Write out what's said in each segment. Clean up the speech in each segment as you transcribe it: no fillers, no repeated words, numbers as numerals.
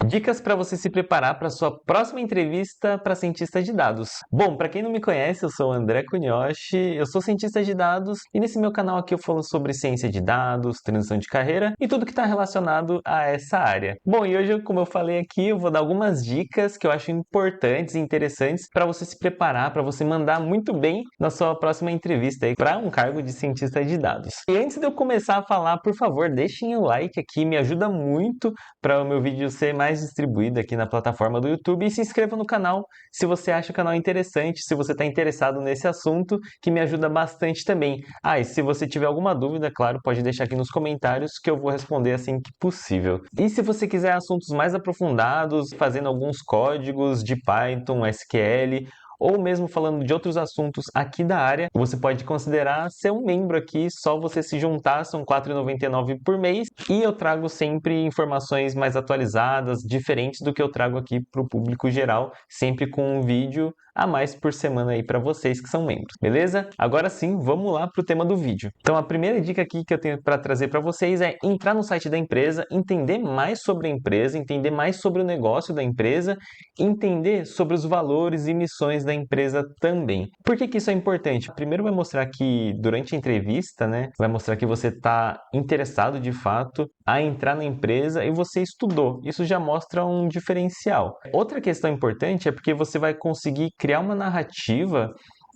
Dicas para você se preparar para sua próxima entrevista para cientista de dados. Bom, para quem não me conhece, eu sou o André Cunhoche, eu sou cientista de dados e nesse meu canal aqui eu falo sobre ciência de dados, transição de carreira e tudo que está relacionado a essa área. Bom, e hoje, como eu falei aqui, eu vou dar algumas dicas que eu acho importantes e interessantes para você se preparar, para você mandar muito bem na sua próxima entrevista para um cargo de cientista de dados. E antes de eu começar a falar, por favor, deixem o like aqui, me ajuda muito para o meu vídeo ser mais distribuído aqui na plataforma do YouTube e se inscreva no canal se você acha o canal interessante, se você está interessado nesse assunto, que me ajuda bastante também. Ah, e se você tiver alguma dúvida, claro, pode deixar aqui nos comentários que eu vou responder assim que possível. E se você quiser assuntos mais aprofundados, fazendo alguns códigos de Python, SQL, ou mesmo falando de outros assuntos aqui da área, você pode considerar ser um membro aqui, só você se juntar, são R$ 4,99 por mês, e eu trago sempre informações mais atualizadas, diferentes do que eu trago aqui para o público geral, sempre com um vídeo a mais por semana aí para vocês que são membros, beleza? Agora sim, vamos lá para o tema do vídeo. Então a primeira dica aqui que eu tenho para trazer para vocês é entrar no site da empresa, entender mais sobre a empresa, entender mais sobre o negócio da empresa, entender sobre os valores e missões da empresa também. Por que isso é importante? Primeiro vai mostrar que durante a entrevista, né, vai mostrar que você está interessado de fato a entrar na empresa e você estudou. Isso já mostra um diferencial. Outra questão importante é porque você vai conseguir criar uma narrativa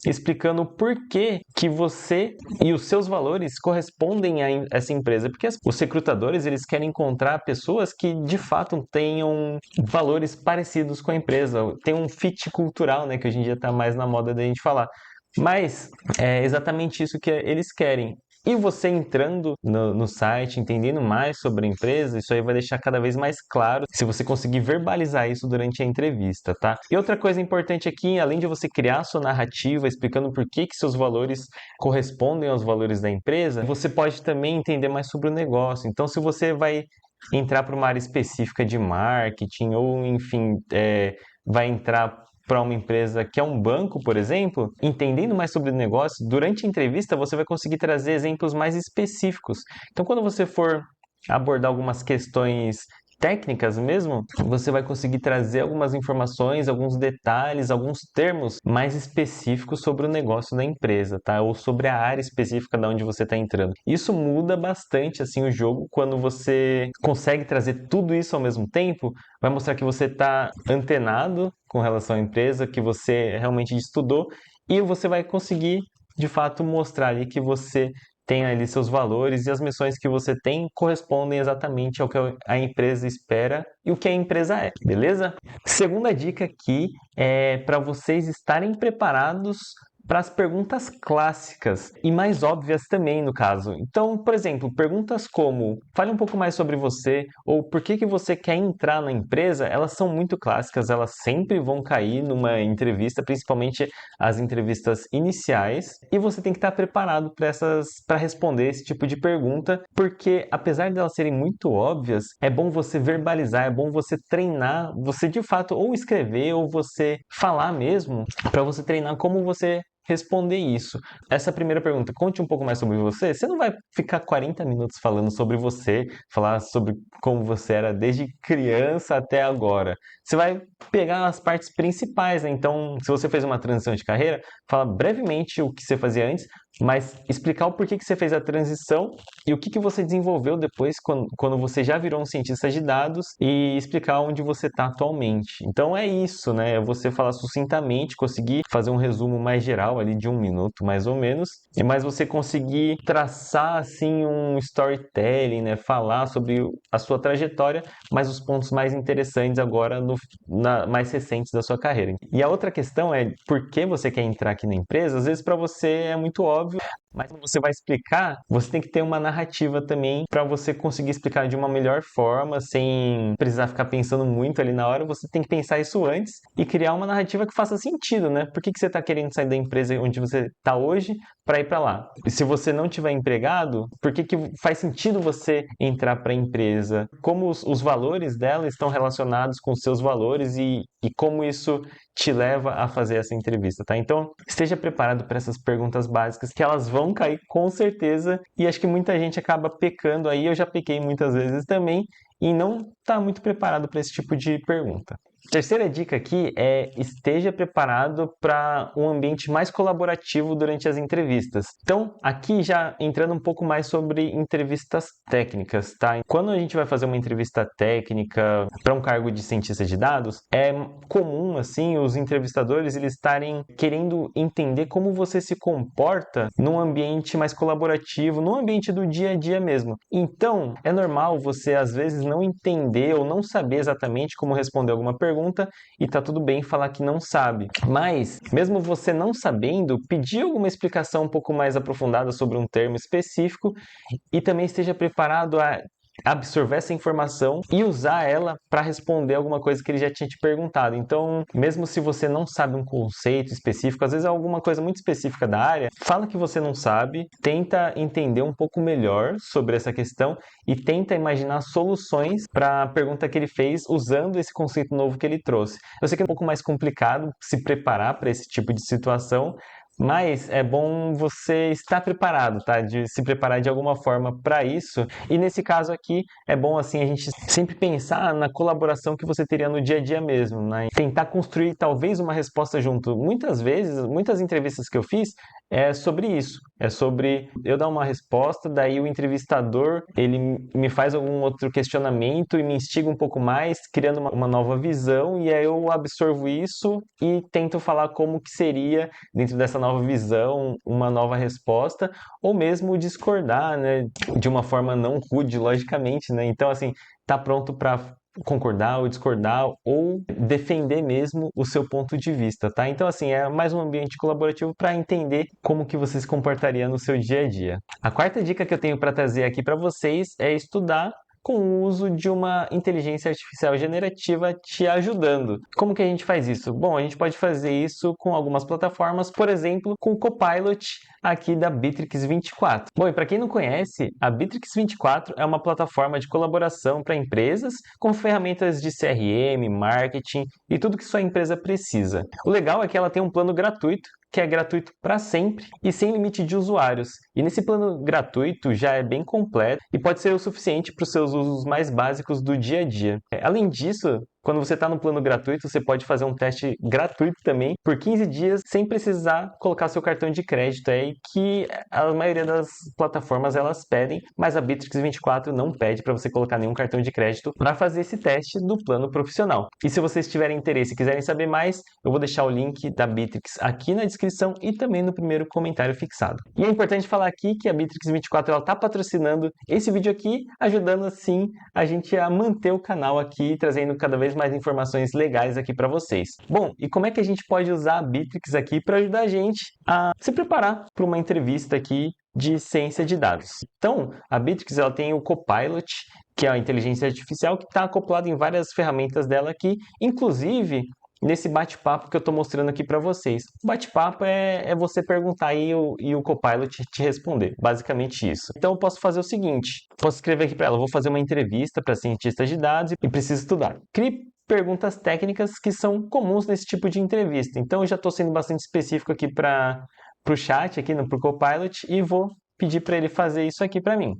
explicando por que você e os seus valores correspondem a essa empresa, porque os recrutadores eles querem encontrar pessoas que de fato tenham valores parecidos com a empresa, tem um fit cultural, né, que hoje em dia está mais na moda da gente falar. Mas é exatamente isso que eles querem. E você entrando no site, entendendo mais sobre a empresa, isso aí vai deixar cada vez mais claro se você conseguir verbalizar isso durante a entrevista, tá? E outra coisa importante aqui, além de você criar a sua narrativa, explicando por que seus valores correspondem aos valores da empresa, você pode também entender mais sobre o negócio. Então, se você vai entrar para uma área específica de marketing ou, enfim, vai entrar para uma empresa que é um banco, por exemplo, entendendo mais sobre o negócio, durante a entrevista você vai conseguir trazer exemplos mais específicos. Então, quando você for abordar algumas questões técnicas mesmo, você vai conseguir trazer algumas informações, alguns detalhes, alguns termos mais específicos sobre o negócio da empresa, tá? Ou sobre a área específica da onde você está entrando. Isso muda bastante assim o jogo quando você consegue trazer tudo isso ao mesmo tempo, vai mostrar que você está antenado com relação à empresa, que você realmente estudou e você vai conseguir de fato mostrar ali que você tem ali seus valores e as missões que você tem correspondem exatamente ao que a empresa espera e o que a empresa é, beleza? Segunda dica aqui é para vocês estarem preparados para as perguntas clássicas e mais óbvias também, no caso. Então, por exemplo, perguntas como fale um pouco mais sobre você ou por que você quer entrar na empresa, elas são muito clássicas, elas sempre vão cair numa entrevista, principalmente as entrevistas iniciais, e você tem que estar preparado para responder esse tipo de pergunta, porque apesar de elas serem muito óbvias, é bom você verbalizar, é bom você treinar, você de fato ou escrever ou você falar mesmo, para você treinar como você responder isso. Essa primeira pergunta, conte um pouco mais sobre você. Você não vai ficar 40 minutos falando sobre você, falar sobre como você era desde criança até agora. Você vai pegar as partes principais, né? Então, se você fez uma transição de carreira, fala brevemente o que você fazia antes, mas explicar o porquê que você fez a transição e o que você desenvolveu depois quando você já virou um cientista de dados e explicar onde você está atualmente. Então é isso, né? É você falar sucintamente, conseguir fazer um resumo mais geral ali de 1 minuto, mais ou menos, mas você conseguir traçar assim um storytelling, né? Falar sobre a sua trajetória, mas os pontos mais interessantes agora mais recentes da sua carreira. E a outra questão é por que você quer entrar aqui na empresa? Às vezes para você é muito óbvio, mas quando você vai explicar, você tem que ter uma narrativa também para você conseguir explicar de uma melhor forma, sem precisar ficar pensando muito ali na hora. Você tem que pensar isso antes e criar uma narrativa que faça sentido, né? Por que você está querendo sair da empresa onde você está hoje para ir para lá? E se você não tiver empregado, por que faz sentido você entrar para a empresa? Como os valores dela estão relacionados com os seus valores e como isso te leva a fazer essa entrevista, tá? Então, esteja preparado para essas perguntas básicas, que elas vão cair com certeza, e acho que muita gente acaba pecando aí, eu já pequei muitas vezes também, e não está muito preparado para esse tipo de pergunta. Terceira dica aqui é esteja preparado para um ambiente mais colaborativo durante as entrevistas. Então, aqui já entrando um pouco mais sobre entrevistas técnicas, tá? Quando a gente vai fazer uma entrevista técnica para um cargo de cientista de dados, é comum, assim, os entrevistadores eles estarem querendo entender como você se comporta num ambiente mais colaborativo, num ambiente do dia a dia mesmo. Então, é normal você, às vezes, não entender ou não saber exatamente como responder alguma pergunta e tá tudo bem falar que não sabe. Mas, mesmo você não sabendo, pedir alguma explicação um pouco mais aprofundada sobre um termo específico e também esteja preparado a absorver essa informação e usar ela para responder alguma coisa que ele já tinha te perguntado. Então, mesmo se você não sabe um conceito específico, às vezes é alguma coisa muito específica da área, fala que você não sabe, tenta entender um pouco melhor sobre essa questão e tenta imaginar soluções para a pergunta que ele fez usando esse conceito novo que ele trouxe. Eu sei que é um pouco mais complicado se preparar para esse tipo de situação, mas é bom você estar preparado, tá? De se preparar de alguma forma para isso. E nesse caso aqui, é bom assim a gente sempre pensar na colaboração que você teria no dia a dia mesmo, né? Tentar construir talvez uma resposta junto. Muitas vezes, muitas entrevistas que eu fiz é sobre isso. É sobre eu dar uma resposta, daí o entrevistador ele me faz algum outro questionamento e me instiga um pouco mais, criando uma nova visão, e aí eu absorvo isso e tento falar como que seria dentro dessa nova visão, uma nova resposta, ou mesmo discordar, né, de uma forma não rude, logicamente, né? Então, assim, tá pronto para concordar ou discordar ou defender mesmo o seu ponto de vista, tá? Então, assim, é mais um ambiente colaborativo para entender como que você se comportaria no seu dia a dia. A quarta dica que eu tenho para trazer aqui para vocês é estudar com o uso de uma inteligência artificial generativa te ajudando. Como que a gente faz isso? Bom, a gente pode fazer isso com algumas plataformas, por exemplo, com o Copilot aqui da Bitrix 24. Bom, e para quem não conhece, a Bitrix 24 é uma plataforma de colaboração para empresas com ferramentas de CRM, marketing e tudo que sua empresa precisa. O legal é que ela tem um plano gratuito que é gratuito para sempre e sem limite de usuários. E nesse plano gratuito já é bem completo e pode ser o suficiente para os seus usos mais básicos do dia a dia. Além disso, quando você está no plano gratuito, você pode fazer um teste gratuito também por 15 dias sem precisar colocar seu cartão de crédito aí, que a maioria das plataformas elas pedem, mas a Bitrix 24 não pede para você colocar nenhum cartão de crédito para fazer esse teste do plano profissional. E se vocês tiverem interesse e quiserem saber mais, eu vou deixar o link da Bitrix aqui na descrição e também no primeiro comentário fixado. E é importante falar aqui que a Bitrix 24 está patrocinando esse vídeo aqui, ajudando assim a gente a manter o canal aqui, trazendo cada vez mais informações legais aqui para vocês. Bom, e como é que a gente pode usar a Bitrix aqui para ajudar a gente a se preparar para uma entrevista aqui de ciência de dados? Então, a Bitrix ela tem o Copilot, que é a inteligência artificial que está acoplado em várias ferramentas dela aqui, inclusive nesse bate-papo que eu estou mostrando aqui para vocês. O bate-papo é você perguntar e o Copilot te responder, basicamente isso. Então eu posso fazer o seguinte, posso escrever aqui para ela, vou fazer uma entrevista para cientistas de dados e preciso estudar. Crie perguntas técnicas que são comuns nesse tipo de entrevista. Então eu já estou sendo bastante específico aqui para o chat, aqui para o Copilot, e vou pedir para ele fazer isso aqui para mim.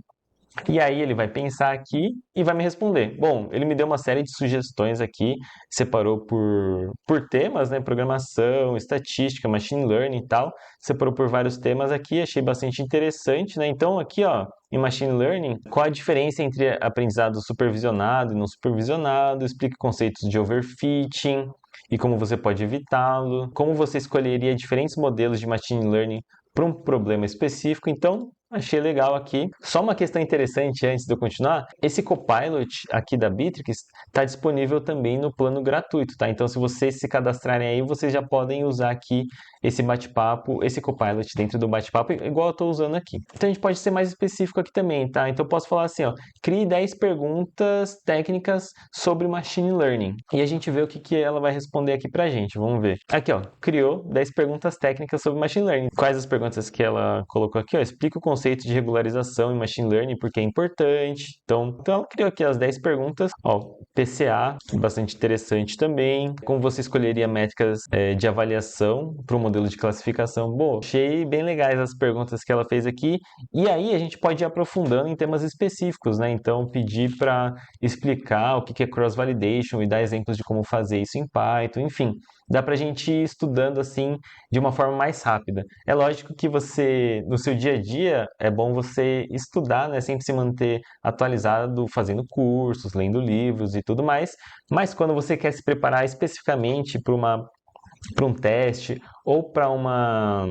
E aí ele vai pensar aqui e vai me responder. Bom, ele me deu uma série de sugestões aqui, separou por temas, né? Programação, estatística, machine learning e tal. Separou por vários temas aqui, achei bastante interessante, né? Então aqui, ó, em machine learning, qual a diferença entre aprendizado supervisionado e não supervisionado? Explica conceitos de overfitting e como você pode evitá-lo. Como você escolheria diferentes modelos de machine learning para um problema específico. Então, achei legal aqui. Só uma questão interessante antes de eu continuar, esse Copilot aqui da Bitrix está disponível também no plano gratuito, tá? Então, se vocês se cadastrarem aí, vocês já podem usar aqui esse bate-papo, esse Copilot dentro do bate-papo, igual eu estou usando aqui. Então, a gente pode ser mais específico aqui também, tá? Então, eu posso falar assim, ó, crie 10 perguntas técnicas sobre Machine Learning. E a gente vê o que ela vai responder aqui pra gente, vamos ver. Aqui, ó, criou 10 perguntas técnicas sobre Machine Learning. Quais as perguntas que ela colocou aqui, ó? Explica o conceito conceito de regularização em machine learning, porque é importante. Então ela criou aqui as 10 perguntas. Ó, PCA, bastante interessante também. Como você escolheria métricas de avaliação para o modelo de classificação? Bom, achei bem legais as perguntas que ela fez aqui. E aí a gente pode ir aprofundando em temas específicos, né? Então pedir para explicar o que é cross-validation e dar exemplos de como fazer isso em Python, enfim. Dá para a gente ir estudando assim de uma forma mais rápida. É lógico que você, no seu dia a dia, é bom você estudar, né? Sempre se manter atualizado, fazendo cursos, lendo livros e tudo mais. Mas quando você quer se preparar especificamente para um teste ou para uma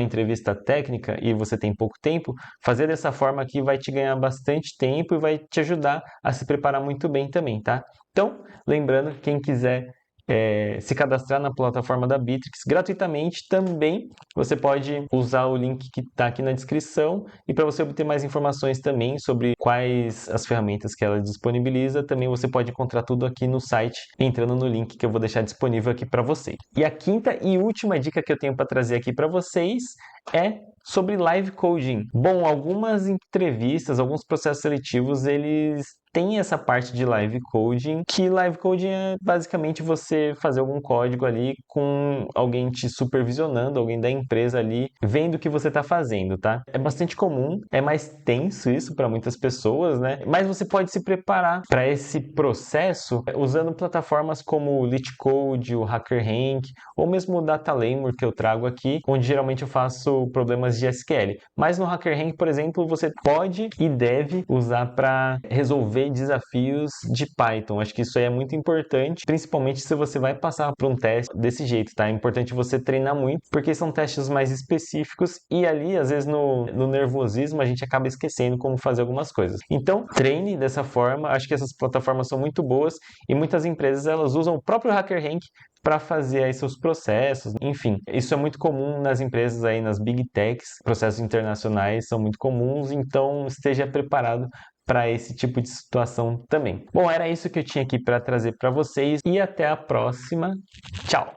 entrevista técnica e você tem pouco tempo, fazer dessa forma aqui vai te ganhar bastante tempo e vai te ajudar a se preparar muito bem também, tá? Então, lembrando, quem quiser se cadastrar na plataforma da Bittrex gratuitamente, também você pode usar o link que está aqui na descrição. E para você obter mais informações também sobre quais as ferramentas que ela disponibiliza, também você pode encontrar tudo aqui no site, entrando no link que eu vou deixar disponível aqui para vocês. E a quinta e última dica que eu tenho para trazer aqui para vocês é sobre live coding. Bom, algumas entrevistas, alguns processos seletivos, eles têm essa parte de live coding, que live coding é basicamente você fazer algum código ali com alguém te supervisionando, alguém da empresa ali vendo o que você está fazendo, tá? É bastante comum, é mais tenso isso para muitas pessoas, né? Mas você pode se preparar para esse processo usando plataformas como o LeetCode, o HackerRank, ou mesmo o DataLemur que eu trago aqui, onde geralmente eu faço problemas de SQL. Mas no HackerRank, por exemplo, você pode e deve usar para resolver desafios de Python. Acho que isso aí é muito importante, principalmente se você vai passar por um teste desse jeito, tá? É importante você treinar muito, porque são testes mais específicos e ali, às vezes, no nervosismo, a gente acaba esquecendo como fazer algumas coisas. Então, treine dessa forma. Acho que essas plataformas são muito boas e muitas empresas, elas usam o próprio HackerRank para fazer aí seus processos, enfim. Isso é muito comum nas empresas aí, nas Big Techs, processos internacionais são muito comuns, então esteja preparado para esse tipo de situação também. Bom, era isso que eu tinha aqui para trazer para vocês e até a próxima. Tchau!